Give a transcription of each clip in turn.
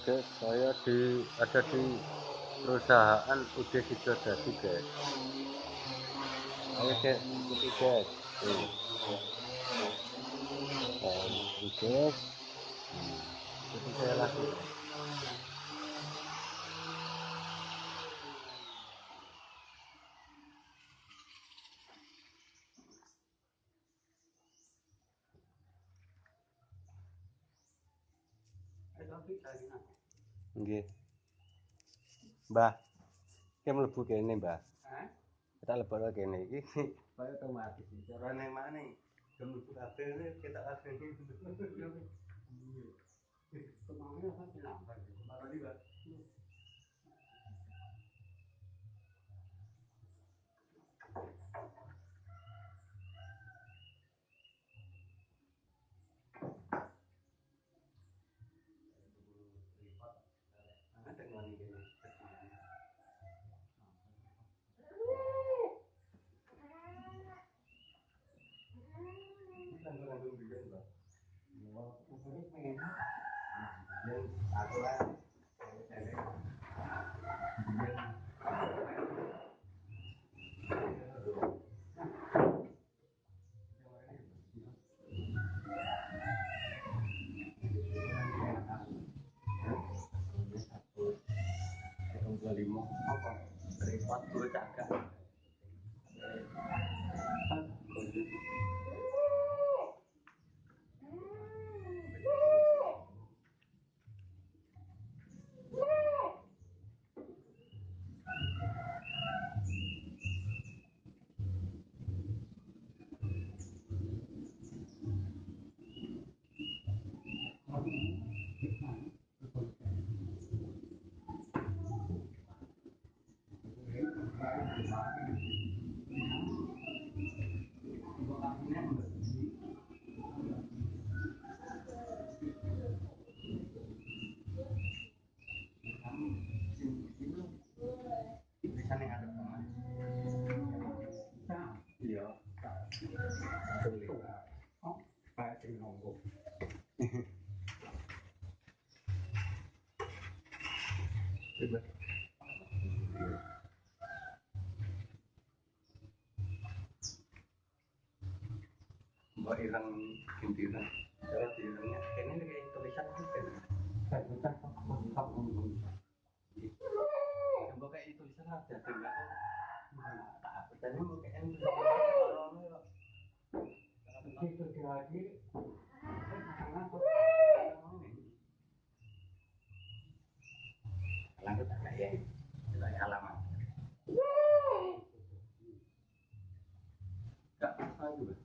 guys, saya ada di perusahaan UD Sido Dadi guys. Ayo guys, ikuti guys. Guys, ikuti saya lagi. Nggih. Mbah, ki mlebu kene, Mbah. Kita lebokno kene iki. Kaya otomatis carane maneh. Mlebu kabeh kita kabeh. Kemana sampai lambat. Kemarin juga. Mbak Irang pimpinan, cara dirangnya ini kayak tulisan kan? Kayak tulisan tak coba kayak tulisan aja dengan tak percaya mau kayak ini itu lagi lanjut kayak alamat nggak masalah juga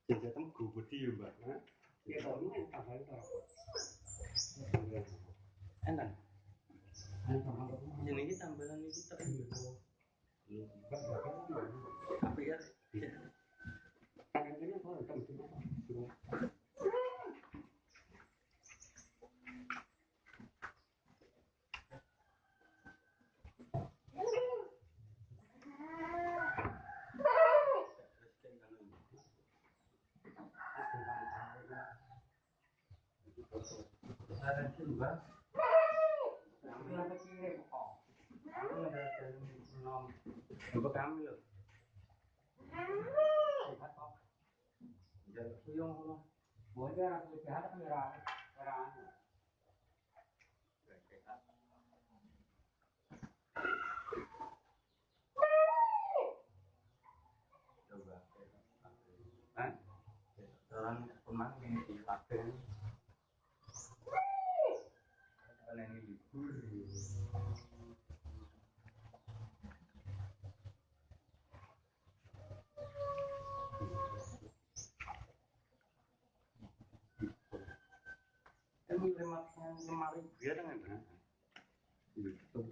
Jangan gue budi ya mbak, ya kalau ini tambah itu enak. Ini kita tambahan ini terus. Tapi ya, tangannya kalau Mbak. Yang kecil kok. Aku ada nom. Coba kami loh. Sehat kok. Jangan kuyung loh. Boleh aku sehat kan merah. Coba. Hah? Orang pemang ini dipakai. Kalian ini libur. Ini lemari biar dengan itu.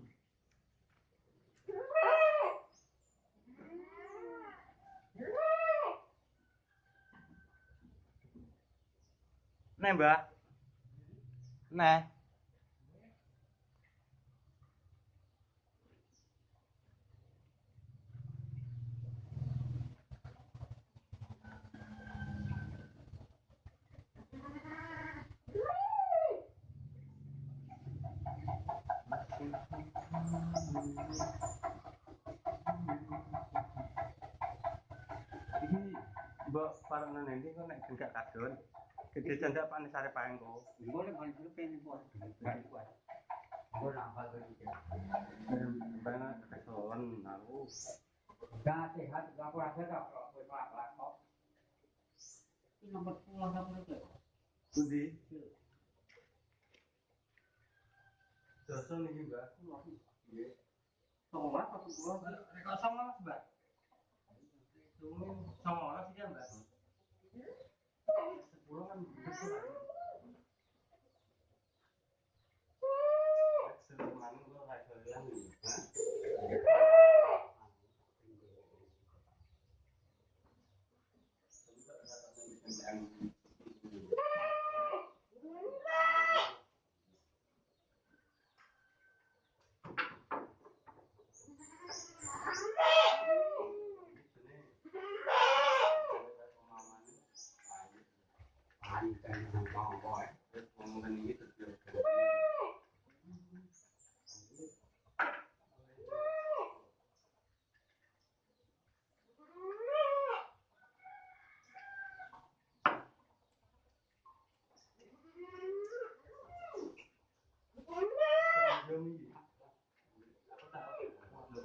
Nih mbak, nih. Ini mbak parangan ini kok nek enggak kadon. Gede janda panis sare paeng kok. Boleh boleh pengen buat. Boleh apa gitu. Banget kesolan aku. Dah sehat, aku rasa tak buat apa kok. Ini nomor pulang kamu itu. Pundi? Dosen iki, Mbak. Nggih. Tolong apa tuh pulang? Rekor 19, Mbak. Cuma 19 iki, Mbak. 10 kan betul. Seluman gua kayak kalian nih.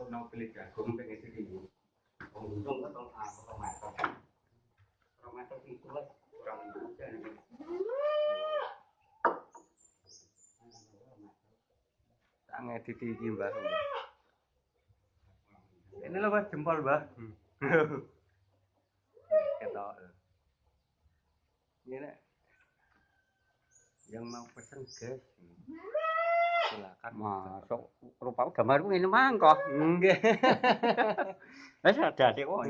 Nang pilih jagung pengen segini. Untung ketong aku tomato. Tomato itu lah kurang hujan. Tak ngedit iki, Mbak. Ini loh, Mas, jempol, Mbak. Ketok. Ini yang mau pesen gas. Silakan Masuk rupa gambarku ini mangkok. enggak Wis ada sik kok.